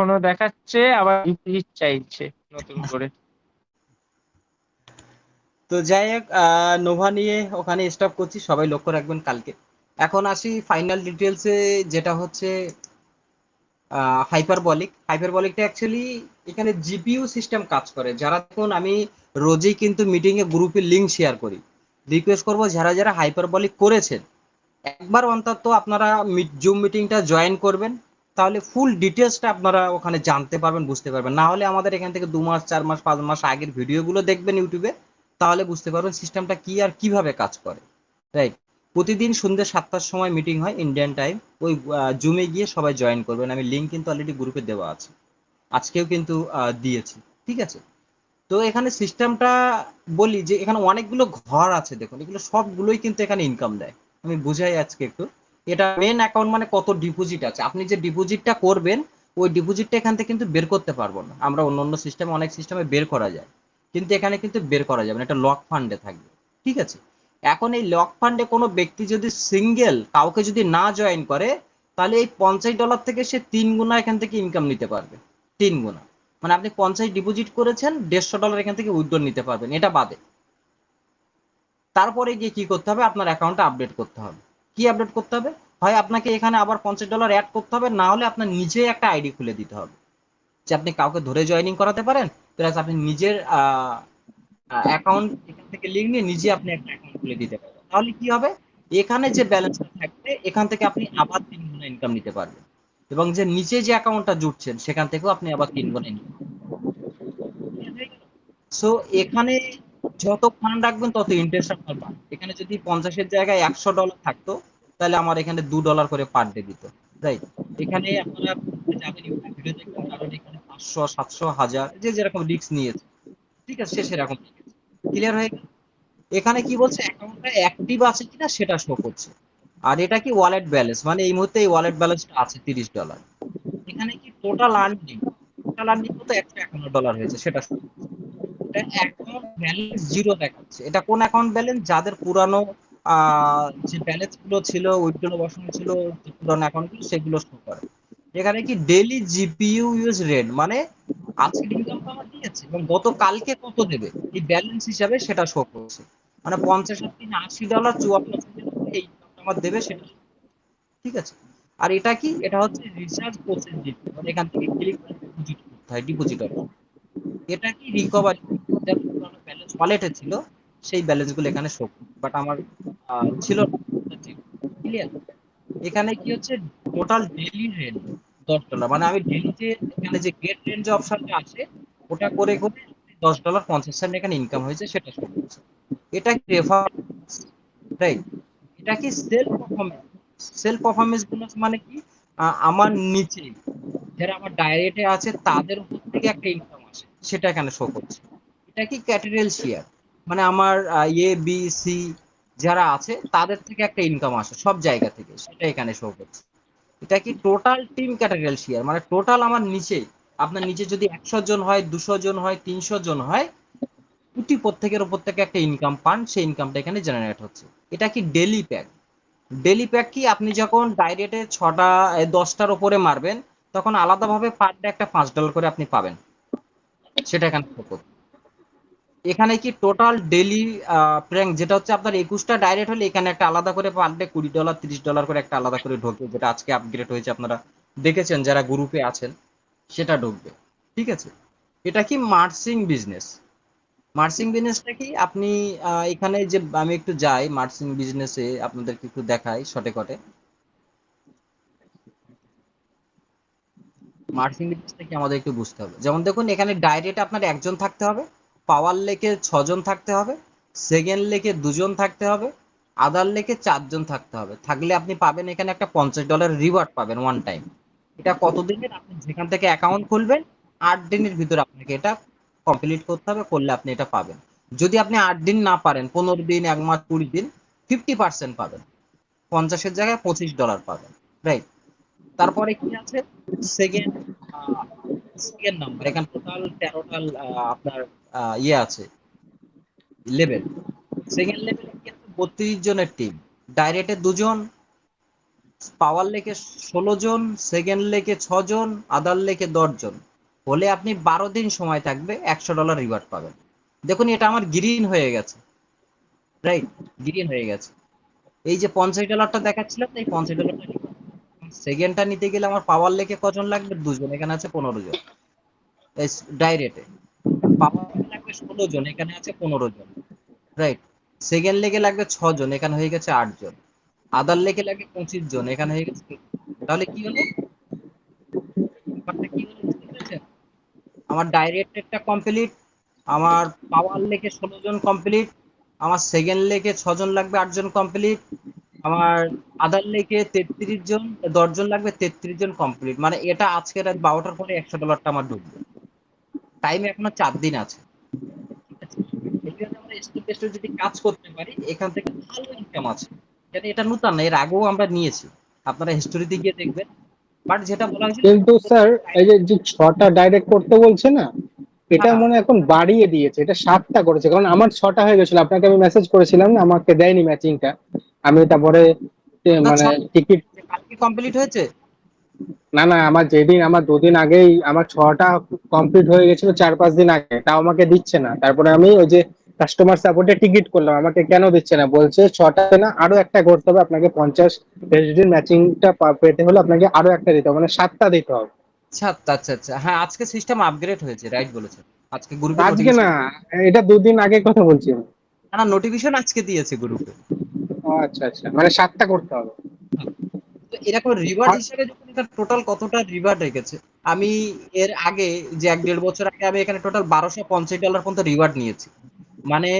এখনো দেখাচ্ছে, আবার ডিপোজিট চাইছে নতুন করে। তো যাই হোক, নোভা নিয়ে ওখানে স্টপ করছি, সবাই লক্ষ্য রাখবেন কালকে। এখন আসি ফাইনাল ডিটেলসে, যেটা হচ্ছে হাইপারবলিকটা অ্যাকচুয়ালি এখানে জিপিইউ সিস্টেম কাজ করে। যারা, দেখুন আমি রোজই কিন্তু মিটিংয়ে গ্রুপে লিঙ্ক শেয়ার করি, রিকোয়েস্ট করবো যারা যারা হাইপারবলিক করেছেন একবার অন্তত আপনারা জুম মিটিংটা জয়েন করবেন, তাহলে ফুল ডিটেলসটা আপনারা ওখানে জানতে পারবেন, বুঝতে পারবেন। না হলে আমাদের এখান থেকে 2 মাস 4 মাস 5 মাস আগের ভিডিওগুলো দেখবেন ইউটিউবে, তাহলে বুঝতে পারবেন সিস্টেমটা কি আর কিভাবে কাজ করে। রাইট। প্রতিদিন সন্ধ্যে 7টার সময় মিটিং হয় ইন্ডিয়ান টাইম, ওই জুমে গিয়ে সবাই জয়েন করবেন। আমি লিঙ্ক কিন্তু অলরেডি গ্রুপে দেওয়া আছে, আজকেও কিন্তু দিয়েছি। ঠিক আছে। তো এখানে সিস্টেমটা বলি যে এখানে অনেকগুলো ঘর আছে, দেখুন এগুলো সবগুলোই কিন্তু এখানে ইনকাম দেয়। আমি বুঝাই আজকে একটু। এটা মেন অ্যাকাউন্ট, মানে কত ডিপোজিট আছে, আপনি যে ডিপোজিটটা করবেন ওই ডিপোজিটটা এখান থেকে কিন্তু বের করতে পারবো না আমরা। অন্য অন্য সিস্টেমে, অনেক সিস্টেমে বের করা যায়, কিন্তু এখানে কিন্তু বের করা যাবে না, এটা লক ফান্ডে থাকবে। ঠিক আছে। এখন এই লক ফান্ডে কোনো ব্যক্তি যদি সিঙ্গেল কাউকে যদি না জয়েন করে, তাহলে এই $50 থেকে সে 3 গুণা এখান থেকে ইনকাম নিতে পারবে। 3 গুণা, মানে আপনি 50 ডিপোজিট করেছেন, $150 এখান থেকে উইথড্র নিতে পারবেন, এটা বাদে। তারপরে গিয়ে কি করতে হবে, আপনার অ্যাকাউন্টটা আপডেট করতে হবে। কি আপডেট করতে হবে? হয় আপনাকে এখানে আবার $50 অ্যাড করতে হবে, না হলে আপনার নিজেই একটা আইডি খুলে দিতে হবে, যে আপনি কাউকে ধরে জয়েনিং করাতে পারেন, প্লাস আপনি নিজের অ্যাকাউন্ট এখান থেকে লিঙ্ক নিয়ে নিজে আপনি একটা অ্যাকাউন্ট খুলে দিতে পারবেন। তাহলে কি হবে, এখানে যে ব্যালেন্সটা থাকবে এখান থেকে আপনি আবার 3 গুণা ইনকাম নিতে পারবেন, এবং যে নিচে যে অ্যাকাউন্টটা জুটছেন সেখান থেকেও আপনি আবার 3 গুণা ইনকাম। সো এখানে যত ফান্ড রাখবেন তত ইন্টারেস্ট আপনার পান। এখানে যদি 50-এর জায়গায় $100 থাকতো, তাহলে আমার এখানে $2 করে পার ডে দিত। রাইট। এখানে আপনারা যাবেন ইউটিউব ভিডিও দেখবেন, কারণ এখানে 500 700 1000 যে যেরকম রিস্ক নিয়েছে, ঠিক আছে, সে সেরকম ক্লিয়ার হয়ে গেল। এখানে কি বলছে, অ্যাকাউন্টটা অ্যাক্টিভ আছে কিনা সেটা শো করছে। আর এটা কি ওয়ালেট ব্যালেন্স, মানে এই মুহূর্তে এই ওয়ালেট ব্যালেন্সটা আছে $30। এখানে কি টোটাল আর্নিং তো $151 হয়েছে, সেটা অ্যাকাউন্ট ব্যালেন্স জিরো দেখাচ্ছে। এটা কোন অ্যাকাউন্ট ব্যালেন্স, যাদের পুরানো যে ব্যালেন্স গুলো ছিল, উইথড্র বসানো ছিল, যে পুরানো অ্যাকাউন্ট গুলো সেগুলো শো করে। এখানে কি ডেইলি জিপিইউ ইউজ রেট, মানে আজকের ইনকাম তো আমার দিয়েছে এবং গতকালকে কত দেবে এই ব্যালেন্স হিসাবে সেটা শো করছে। মানে 50 আর 3 $80, 54 সেকেন্ড এই ইনকামটা আমার দেবে সেটা। ঠিক আছে। আর এটা কি, এটা হচ্ছে রিচার্জ প্রসেস জিপি, মানে এখান থেকে ক্লিক করে ডিপোজিট করতে হয়, ডিপোজিটর। এটা কি রিকভারি, যার পুরানো ব্যালেন্স ওয়ালেটে ছিল সেই ব্যালেন্স গুলো এখানে শো, বাট আমার ছিল ক্লিয়ার। এখানে কি হচ্ছে, টোটাল ডেইলি রেন্ট $10, মানে আমি ডেইলি যে এখানে যে গেট রেন্ট যে অপশনটা আছে ওটা করে করে $10.50 এখানে ইনকাম হয়েছে সেটা শো করছে। এটা কি রেফারেন্স, রাইট। এটা কি সেলফ পারফরমেন্স বোনাস, মানে কি আমার নিচে যারা আমার ডাইরেক্টে আছে তাদের উপর থেকে একটা ইনকাম আসে, সেটা এখানে শো করছে। এটা কি ক্যাটেরিয়াল শেয়ার, মানে আমার এ বি সি যারা আছে তাদের থেকে একটা ইনকাম আসে সব জায়গা থেকে, সেটা এখানে শো করছে। এটা কি টোটাল টিম ক্যাটেরিয়াল শেয়ার, মানে টোটাল আমার নিচে, আপনার নিচে যদি 100 জন হয়, 200 জন হয়, 300 জন হয়, প্রত্যেকের উপর থেকে একটা ইনকাম পান, সেই ইনকামটা এখানে জেনারেট হচ্ছে। এটা কি ডেলি প্যাক কি, আপনি যখন ডাইরেক্টে 10টার উপরে মারবেন তখন আলাদাভাবে পার ডে একটা $5 করে আপনি পাবেন, সেটা এখানে শো। এখানে কি টোটাল ডেলি প্র্যাঙ্ক, যেটা হচ্ছে আপনার 21টা ডাইরেক্ট হলে এখানে একটা আলাদা করে পার ডে $20 $30 করে একটা আলাদা করে ঢোকে, যেটা আজকে আপগ্রেড হয়েছে, আপনারা দেখেছেন যারা গ্রুপে আছেন, সেটা ঢুকবে। ঠিক আছে। এটা কি মার্সিং বিজনেসটা কি, আপনি এখানে যে আমি একটু যাই মার্সিং বিজনেসে, আপনাদেরকে একটু দেখাই শর্টে কটে। মার্সিং বিজনেসটা কি আমাদের একটু বুঝতে হবে। যেমন দেখুন এখানে ডাইরেক্ট আপনার একজন থাকতে হবে, পাওয়ার লেকে 6 জন থাকতে হবে, সেকেন্ড লেকে 2 জন থাকতে হবে, আদার লেকে 4 জন থাকতে হবে। থাকলে আপনি পাবেন এখানে একটা $50 রিওয়ার্ড পাবেন ওয়ান টাইম। এটা কতদিনের, আপনি যেখান থেকে অ্যাকাউন্ট খুলবেন 8 দিনের ভিতরে আপনাকে এটা কমপ্লিট করতে হবে, করলে আপনি এটা পাবেন। যদি আপনি 8 দিন না পারেন, 15 দিন, 1 মাস, 20 দিন, 50% পাবেন, 50-এর জায়গায় $25 পাবেন। রাইট। তারপরে কি আছে, সেকেন্ড সেকেন্ড নাম্বার, এখানে টোটাল 13টা আপনার ইয়ে আছে লেভেল। সেকেন্ড লেভেলে কি আছে, 32 জনের টিম, ডাইরেক্টে 2 জন, পাওয়ার লেকে 16 জন, সেকেন্ড লেকে 6 জন, আদার লেকে 10 জন হলে আপনি 12 দিন সময় থাকবে, $100 রিওয়ার্ড পাবেন। দেখুন এটা আমার গ্রিন হয়ে গেছে, রাইট, গ্রিন হয়ে গেছে। এই যে $50 দেখাচ্ছিলাম, এই $50 রিওয়ার্ড। সেকেন্ডটা নিতে গেলে আমার পাওয়ার লেকে কজন লাগবে? 2 জন, এখানে আছে 15 জন ডাইরেক্টে। পাওয়ার লেকে লাগবে 16 জন, এখানে আছে 15 জন, রাইট। সেকেন্ড লেগে লাগবে 6 জন, এখানে হয়ে গেছে 8 জন। আদার লেগে লাগবে 25 জন, এখানে হয়ে গেছে 13 জন। তাহলে কি হলো, ব্যাপারটা কি হলো বুঝতে পেরেছেন? আমার ডাইরেক্টেরটা কমপ্লিট, আমার পাওয়ার লেগে 16 জন কমপ্লিট, আমার সেকেন্ড লেগে 6 জন লাগবে 8 জন কমপ্লিট, আমার আদার লেগে 33 জন, 10 জন লাগবে 33 জন কমপ্লিট। মানে এটা আজকে রাত 12টার পরে $100 আমার ঢুকবে। টাইম এখনো 4 দিন আছে, ঠিক আছে। এইভাবে আমরা স্টেপ বাই স্টেপ যদি কাজ করতে পারি, এখান থেকে ভালো ইনকাম আছে। এটা নতুন না, এর আগেও আমরা নিয়েছি, আপনারা হিস্টোরিতে গিয়ে দেখবেন। বাট যেটা বলা হয়েছিল কিন্তু স্যার এই যে যে 6টা ডাইরেক্ট করতে বলছে না, এটা হ্যাঁ, মনে হয় এখন বাড়িয়ে দিয়েছে, এটা 7টা করেছে। কারণ আমার 6টা হয়ে গেছিল, আপনাকে আমি মেসেজ করেছিলাম না, আমাকে দেয়নি ম্যাচিংটা। আমি তারপরে আপনার মানে 6 টিকিট, কালকে কমপ্লিট হয়েছে। না না, আমার যেদিন, আমার 2 দিন আগেই আমার 6টা কমপ্লিট হয়ে গেছিল, 4-5 দিন আগে, তাও আমাকে দিচ্ছে না। তারপরে আমি ওই যে কাস্টমার সাপোর্টে টিকিট করলাম, আমাকে কেন দিচ্ছে না, বলছে 6টা না আরো একটা করতে হবে আপনাকে, 50 ম্যাচিংটা পেতে হলে আপনাকে আরো একটা দিতে হবে, মানে 7টা দিতে হবে। আচ্ছা আচ্ছা আচ্ছা আচ্ছা, হ্যাঁ আজকে সিস্টেম আপগ্রেড হয়েছে, রাইট বলেছেন। আজকে গ্রুপে আজকে না, নোটিফিকেশন, এটা 2 দিন আগে কথা বলছি আমি। না নোটিফিকেশন আজকে দিয়েছে গ্রুপে। ও আচ্ছা আচ্ছা, মানে 7টা করতে হবে। তো এরকম রিওয়ার্ড আর হিসেবে যখন এটা টোটাল কতটা রিওয়ার্ড রেখেছে, আমি এর আগে যে 1-1.5 বছর আগে আমি এখানে টোটাল $1250 পর্যন্ত রিওয়ার্ড নিয়েছি। মানে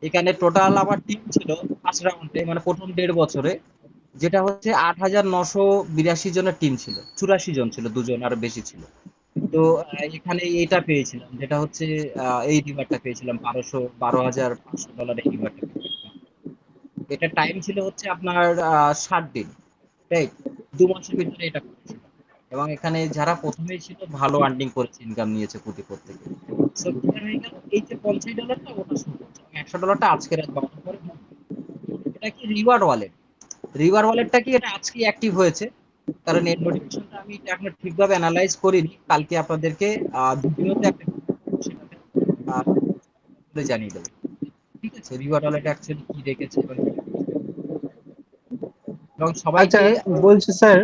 এখানে টোটাল আমার টিম ছিল ফার্স্ট রাউন্ডে, মানে প্রথম 1.5 বছরে, যেটা হচ্ছে 8,982 জনের টিম ছিল, 84 জন ছিল, 2 জন আরো বেশি ছিল। তো এখানে এইটা পেয়েছিলাম, যেটা হচ্ছে এই রিওয়ার্ডটা পেয়েছিলাম, 12,500 এই রিওয়ার্ডটা পেয়েছিলাম। এটা টাইম ছিল হচ্ছে আপনার 60 দিন, রাইট। 2 মাসের ভিতরে এটা করেছিলাম। এবং এখানে যারা প্রথমেই ছিল ভালো আর্নিং করেছে, ইনকাম নিয়েছে প্রত্যেকে। সো ক্লিয়ার হয়ে গেল, এই যে $50 ওটা শো করছে, এবং $100 আজকে রাত 12টার পরে ঢুকবে। এটা কি রিওয়ার্ড ওয়ালেট? রিওয়ার্ড ওয়ালেটটা কি এটা আজকে অ্যাক্টিভ হয়েছে, কারণ এর নোটিফিকেশনটা আমি এখন ঠিকভাবে অ্যানালাইজ করিনি। কালকে আপনাদেরকে ভিডিওতে একটা সেটাতে আহ, বলে জানিয়ে দেবো, ঠিক আছে, রিওয়ার্ড ওয়ালেট অ্যাকচুয়ালি কি রেখেছে এবং কি রেখেছে। এবং আচ্ছা, সবাইকে বলছি স্যার,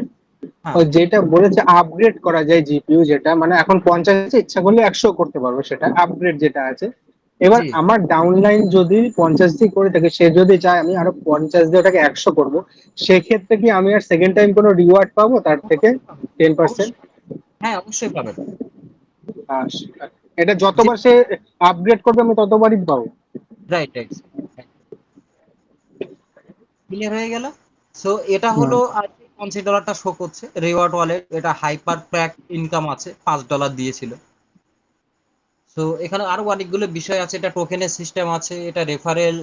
হ্যাঁ, ওই যেটা বলেছে আপগ্রেড করা যায় জিপিইউ, যেটা মানে এখন 50 আছে, ইচ্ছা করলে 100 করতে পারবো, সেটা আপগ্রেড যেটা আছে। এবার জি, আমার ডাউনলাইন যদি 50 দিয়ে করে থাকে, সে যদি চায় আমি আরো 50 দিয়ে ওটাকে 100 করবো, সেক্ষেত্রে কি আমি আর সেকেন্ড টাইম কোনো রিওয়ার্ড পাবো তার থেকে অবশ্যই পাবেন, 10%? অবশ্যই পাবেন। হ্যাঁ অবশ্যই পাবেন। এটা যে যতবার সে আপগ্রেড করবে আমি ততবারই পাবো। রাইট রাইট, ক্লিয়ার হয়ে গেল। সো এটা হুম। হলো আর $50 শো করছে রিওয়ার্ড ওয়ালেট, এটা হাইপার প্যাক ইনকাম আছে, $5 দিয়েছিল। সো এখানে আরো অনেকগুলো বিষয় আছে, এটা টোকেনের সিস্টেম আছে, এটা রেফারেল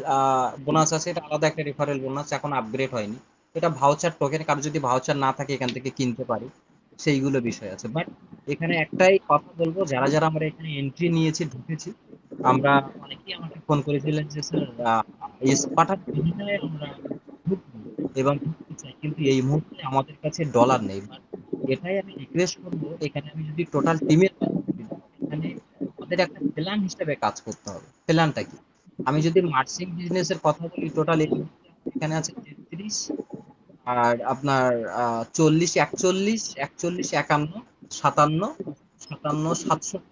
বোনাস আছে, এটা আলাদা একটা রেফারেল বোনাস, এখন আপগ্রেড হয়নি। এটা ভাউচার টোকেন, কারো যদি ভাউচার না থাকে এখান থেকে কিনতে পারি, সেইগুলো বিষয় আছে। বাট এখানে একটাই কথা বলবো, যারা যারা আমরা এখানে এন্ট্রি নিয়েছি, ঢুকেছি, আমরা অনেকেই আমাকে ফোন করেছিলেন যে স্যার স্পাটার বিনিময়ে আমরা ঢুকবো এবং ঢুকতে চাই, কিন্তু এই মুহূর্তে আমাদের কাছে ডলার নেই। বাট এটাই আমি রিকোয়েস্ট করবো, এখানে আমি যদি টোটাল টিমের কথা বলি, এখানে আমাদের একটা প্ল্যান হিসেবে কাজ করতে হবে। প্ল্যানটা কি? আমি যদি মার্চিং বিজনেস এর কথা বলি, টোটাল এই মুহূর্তে আমার এখানে আছে 33, আর আপনার 40, 41, 41, 51, 57, 57, 67,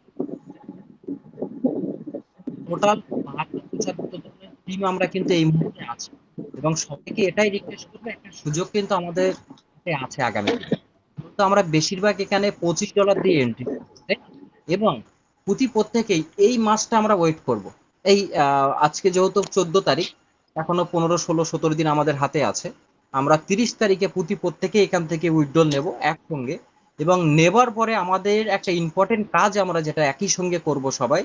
টোটাল 72-75 জনের টিম আমরা কিন্তু এই মুহূর্তে আছি। এবং সবাইকে এটাই রিকোয়েস্ট করবো, একটা সুযোগ কিন্তু আমাদের হাতে আছে আগামী দিনে। তো আমরা বেশিরভাগ এখানে $25 দিয়ে এন্ট্রি করছি, তাই না? এবং প্রত্যেকেই এই মাসটা আমরা ওয়েট করব। এই আজকে যেহেতু 14 তারিখ, এখনো 15, 16, 17 দিন আমাদের হাতে আছে। আমরা 30 তারিখে প্রত্যেকে এখান থেকে উইথড্রল নেব একসঙ্গে। এবং নেবার পরে আমাদের একটা ইম্পর্টেন্ট কাজ আমরা যেটা একই সঙ্গে করব সবাই,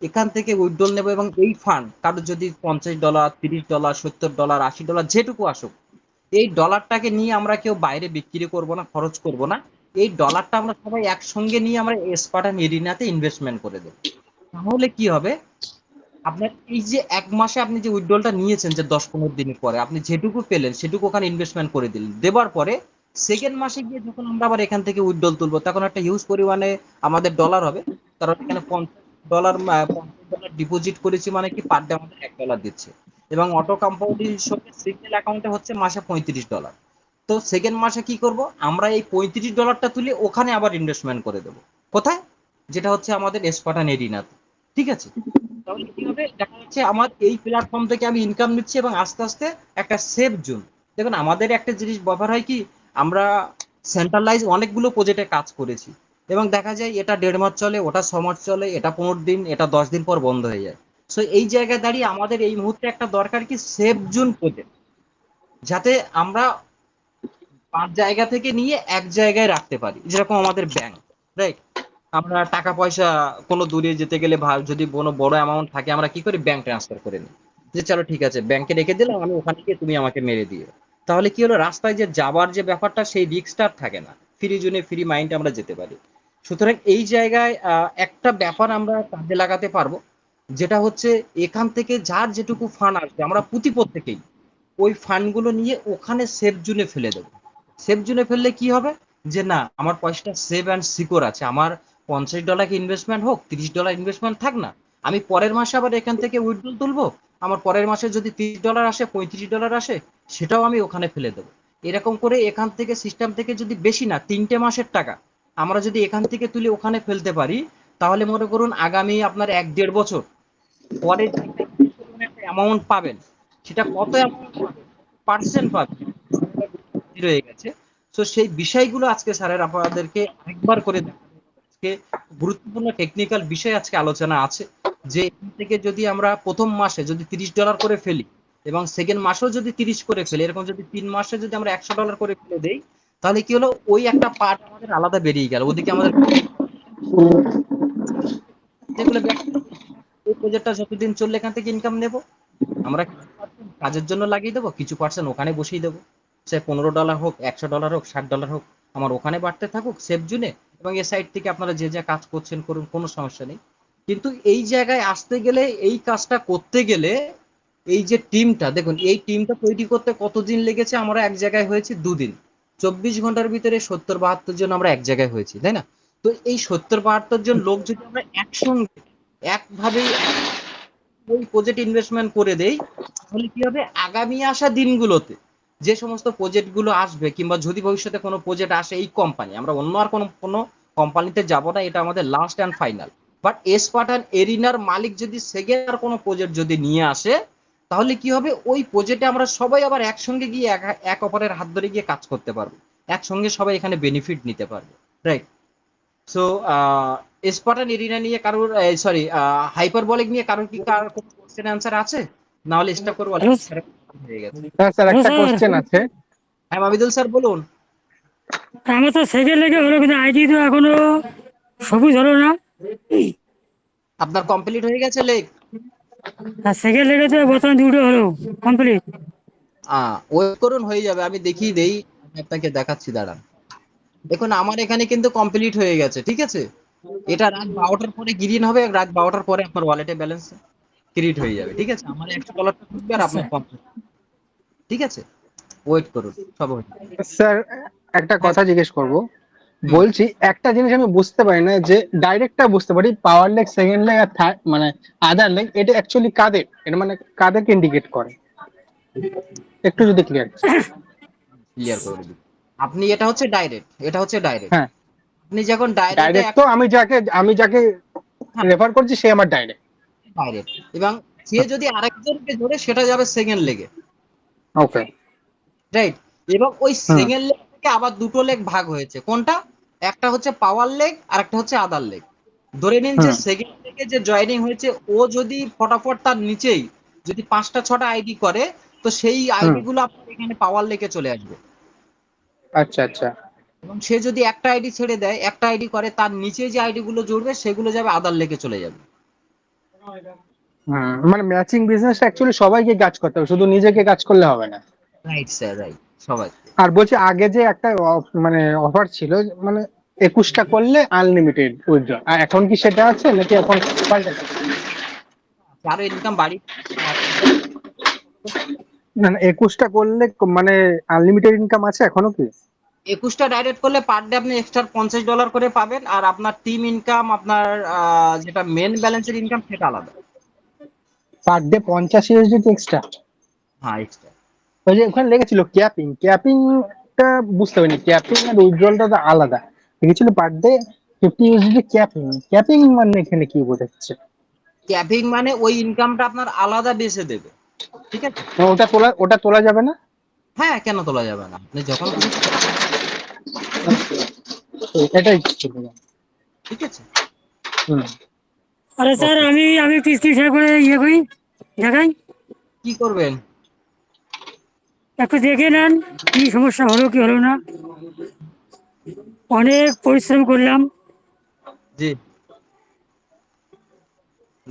এখান থেকে উইথড্রল নেব, এবং এই ফান্ড কারোর যদি $50, $30, $70, $80 যেটুকু আসুক, এই ডলারটাকে নিয়ে আমরা কেউ বাইরে বিক্রি করব না, খরচ করব না। এই ডলারটা আমরা সবাই একসঙ্গে নিয়ে আমরা স্পার্টান এরিনাতে ইনভেস্টমেন্ট করে দেব। তাহলে কি হবে, আপনার এই যে এক মাসে আপনি যে উইথড্রলটা নিয়েছেন, যে 10-15 দিনের পরে আপনি যেটুকু পেলেন সেটুকু ওখানে ইনভেস্টমেন্ট করে দিলেন, দেওয়ার পরে সেকেন্ড মাসে গিয়ে যখন আমরা আবার এখান থেকে উইথড্রল তুলবো, তখন একটা হিউজ পরিমাণে আমাদের ডলার হবে। কারণ এখানে $50 ডিপোজিট করেছি, মানে কি পার ডে আমাদের $1 দিচ্ছে। এবং অটো কম্পাউন্ডিং হিসেবে সিঙ্গেল অ্যাকাউন্টে হচ্ছে মাসে $35। তো সেকেন্ড মাসে কি করব, আমরা এই $35টা তুলে ওখানে আবার ইনভেস্টমেন্ট করে দেবো। কোথায়? যেটা হচ্ছে আমাদের স্পাটান এরিনাতে। ঠিক আছে? তাহলে কি হবে, দেখা যাচ্ছে আমার এই প্ল্যাটফর্ম থেকে আমি ইনকাম নিচ্ছি এবং আস্তে আস্তে একটা সেফ জোন। দেখুন আমাদের একটা জিনিস ব্যাপার হয় কি, আমরা সেন্ট্রালাইজ অনেকগুলো প্রজেক্টে কাজ করেছি এবং দেখা যায় এটা 1.5 মাস চলে, ওটা 6 মাস চলে, এটা 15 দিন, এটা 10 দিন পর বন্ধ হয়ে যায়। সো এই জায়গায় দাঁড়িয়ে আমাদের এই মুহূর্তে একটা দরকার কি, সেফ জোন প্রজেক্ট, যাতে আমরা 5 জায়গা থেকে নিয়ে এক জায়গায় রাখতে পারি, যেরকম আমাদের ব্যাংক। রাইট? আমরা টাকা পয়সা কোনো দূরে যেতে গেলে যদি কোনো বড় অ্যামাউন্ট থাকে, আমরা কি করি, ব্যাংক ট্রান্সফার করে নিই। যে চলো ঠিক আছে, ব্যাংকে রেখে দিলাম, আমি ওখানে গিয়ে তুমি আমাকে মেরে দিও। তাহলে কি হলো, রাস্তায় যে যাবার যে ব্যাপারটা, সেই রিস্কটা থাকে না, ফ্রি জোনে ফ্রি মাইন্ড আমরা যেতে পারি। সুতরাং এই জায়গায় একটা ব্যাপার আমরা কাজে লাগাতে পারবো, যেটা হচ্ছে এখান থেকে যার যেটুকু ফান্ড আসবে, আমরা প্রত্যেকেই ওই ফান্ডগুলো নিয়ে ওখানে সেফ জোনে ফেলে দেবো। সেফ জোনে ফেললে কি হবে, যে না আমার পয়সাটা সেভ অ্যান্ড সিকিউর আছে। আমার $50 ইনভেস্টমেন্ট হোক, $30 ইনভেস্টমেন্ট থাক না, আমি পরের মাসে আবার এখান থেকে উইথড্রল তুলবো। আমার পরের মাসে যদি $30 আসে, $35 আসে, সেটাও আমি ওখানে ফেলে দেবো। এরকম করে এখান থেকে সিস্টেম থেকে যদি বেশি না 3টে মাসের টাকা আমরা যদি এখান থেকে তুলে ওখানে ফেলতে পারি, তাহলে মনে করুন আগামী আপনার 1-1.5 বছর পরে যে একটা অ্যামাউন্ট পাবেন, সেটা কত অ্যামাউন্ট পাবেন, পার্সেন্ট পাবেন, রয়ে গেছে। তো সেই বিষয়গুলো আজকে স্যারের আপনাদেরকে একবার করে দেখাবো। আজকে গুরুত্বপূর্ণ টেকনিক্যাল বিষয় আজকে আলোচনা আছে, যে এখান থেকে যদি আমরা প্রথম মাসে যদি $30 করে ফেলি এবং সেকেন্ড মাসেও যদি 30 করে ফেলি, এরকম যদি 3 মাসে যদি আমরা $100 করে ফেলে দেই, তাহলে কি হলো, ওই একটা পার্ট আমাদের আলাদা বেরিয়ে গেল। ওদিকে আমাদের যেগুলো ওই প্রজেক্টটা যতদিন চললে এখান থেকে ইনকাম নেব, আমরা কিছু পার্সেন্ট কাজের জন্য লাগিয়ে দেবো, কিছু পার্সেন্ট ওখানে বসিয়ে দেবো। সে $15 হোক, $100 হোক, $60 হোক, আমার ওখানে বাড়তে থাকুক সেফ জোনে। এবং এ সাইড থেকে আপনারা যে যা কাজ করছেন করুন, কোনো সমস্যা নেই। কিন্তু এই জায়গায় আসতে গেলে, এই কাজটা করতে গেলে, এই যে টিমটা দেখুন, এই টিমটা তৈরি করতে কতদিন লেগেছে, আমরা এক জায়গায় হয়েছি 2 দিন। 24 ঘন্টার ভিতরে 70-72 জন আমরা এক জায়গায় হয়েছি, তাই না? তো এই 70-72 জন লোক যদি আমরা একসঙ্গে একভাবে ওই প্রজেক্ট ইনভেস্টমেন্ট করে দেই, তাহলে কি হবে, আগামী আসা দিনগুলোতে যে সমস্ত প্রজেক্ট গুলো আসবে, কিংবা যদি ভবিষ্যতে কোনো প্রজেক্ট আসে, এই কোম্পানি, আমরা অন্য আর কোনো কোম্পানিতে যাব না, এটা আমাদের last and final. But Spartan এরিনার মালিক যদি সেকেন্ড আর কোনো প্রজেক্ট যদি নিয়ে আসে, তাহলে কি হবে, ওই প্রজেক্টে আমরা সবাই আবার একসঙ্গে গিয়ে এক অপরের হাত ধরে গিয়ে কাজ করতে পারবো, একসঙ্গে সবাই এখানে বেনিফিট নিতে পারবো। রাইট? সো স্পার্টান এরিনা নিয়ে কারোর, সরি, হাইপারবলিক নিয়ে কারোর কি কার কোনো কোশ্চেন অ্যান্সার আছে? না হলে স্টপ করবো, হ্যালো হয়ে গেছে। হ্যাঁ স্যার, হ্যালো একটা স্যার, কোশ্চেন আছে। হ্যাঁ মামিদুল স্যার বলুন। আমার তো সেকেন্ড লেগে হলো, কিন্তু আইডি তো এখনো সবুজ হলো না। আপনার কমপ্লিট হয়ে গেছে লেক? আর সেকেন্ড লেগে তো বর্তমানে 2টো হলো কমপ্লিট। ওয়েট করুন, হয়ে যাবে, আমি দেখিয়ে দেই, আমি আপনাকে দেখাচ্ছি, দাঁড়ান। দেখুন আমার এখানে কিন্তু কমপ্লিট হয়ে গেছে, ঠিক আছে? এটা রাত 12টার পরে গ্রিন হবে, রাত 12টার পরে আপনার ওয়ালেটে ব্যালেন্স ক্রেডিট হয়ে যাবে, ঠিক আছে? আমার $100 ঢুকবে আর আচ্ছা আপনার কমপ্লিট, ঠিক আছে? ওয়েট করুন, সব হয়ে যাবে। স্যার, একটা হ্যাঁ কথা জিজ্ঞেস করব। হুম। বলছি, একটা জিনিস আমি বুঝতে পারি না, যে ডাইরেক্টটা বুঝতে পারি, পাওয়ার লেগ, সেকেন্ড লেগ আর থার্ড মানে আদার লেগ, এটা অ্যাকচুয়ালি কাদের, এটা মানে কাদেরকে ইন্ডিকেট করে, একটু যদি ক্লিয়ার। ক্লিয়ার করে দিই। আপনি, এটা হচ্ছে ডাইরেক্ট, এটা হচ্ছে ডাইরেক্ট। হ্যাঁ, আপনি যখন ডাইরেক্টে ডাইরেক্ট তো আমি যাকে রেফার করছি সে আমার ডাইরেক্ট। ডাইরেক্ট, এবং সে যদি আরেকজনকে ধরে, সেটা যাবে সেকেন্ড লেগে। ওকে। রাইট? এবং ওই হুম। সেকেন্ড লেগ থেকে আবার দুটো লেগ ভাগ হয়েছে, কোনটা? একটা হচ্ছে পাওয়ার লেগ আর একটা হচ্ছে আদার লেগ। ধরে নিন যে হুম। সেকেন্ড লেগে যে জয়েনিং হয়েছে, ও যদি ফটাফট তার নিচেই যদি 5টা 6টা আইডি করে, তো সেই হুম। আইডি গুলো আপনার এখানে পাওয়ার লেগে চলে আসবে। আচ্ছা আচ্ছা। এবং সে যদি একটা আইডি ছেড়ে দেয়, একটা আইডি করে, তার নিচে যে আইডি গুলো জুড়বে সেগুলো যাবে আদার লেগে চলে যাবে। মানে ম্যাচিং বিজনেস অ্যাকচুয়ালি সবাইকে কাজ করতে হবে, শুধু নিজেকে কাজ করলে হবে না। রাইট স্যার, রাইট, সবাই। আর বলছি, আগে যে একটা মানে অফার ছিল, মানে 21টা করলে আনলিমিটেড উইথড্র, আর এখন কি সেটা আছে নাকি এখন পাল্টাচ্ছে? আরো ইনকাম বাড়ি না না 21টা করলে মানে আনলিমিটেড ইনকাম আছে এখনো কি? 21টা ডাইরেক্ট করলে পার ডে আপনি এক্সট্রা $50 করে পাবেন, আর আপনার টিম ইনকাম, আপনার যেটা মেন ব্যালেন্সের ইনকাম সেটা আলাদা। Per day 50 USD extra? হ্যাঁ এক্সট্রা। ওই যে ওখানে লেগেছিল ক্যাপিংটা বুঝতে পারিনি, ক্যাপিং আর উইথড্রলটা তো আলাদা। লিখেছিল পার ডে 50 ইউএসডি ক্যাপিং মানে এখানে কি বোঝাচ্ছে? ক্যাপিং মানে ওই ইনকামটা আপনার আলাদা বেসে দেবে, ঠিক আছে? ওটা তোলা যাবে না? হ্যাঁ, কেন তোলা যাবে না? আপনি যখন খুশি, এটাই ছিল। ঠিক আছে। হুম। আরে স্যার আমি একটু স্ক্রিন শেয়ার করে ইয়ে করি, দেখাই, কি করবেন? একটু দেখে নেন কি সমস্যা হলো কি হলো না। অনেক পরিশ্রম করলাম, জি,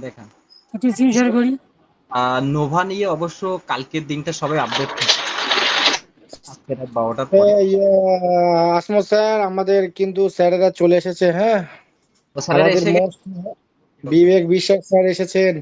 দেখেন। একটু স্ক্রিন শেয়ার করি। নোভা নিয়ে অবশ্য কালকের দিনটা সবাই আপডেট থাকবে, আজকে রাত 12টার পরে। আসমত স্যার, আমাদের কিন্তু স্যারেরা চলে এসেছে। হ্যাঁ, তো স্যারেরা আমাদের এসে গেছে। মোস্ট বিবেক বিশ্বাস স্যার এসেছেন।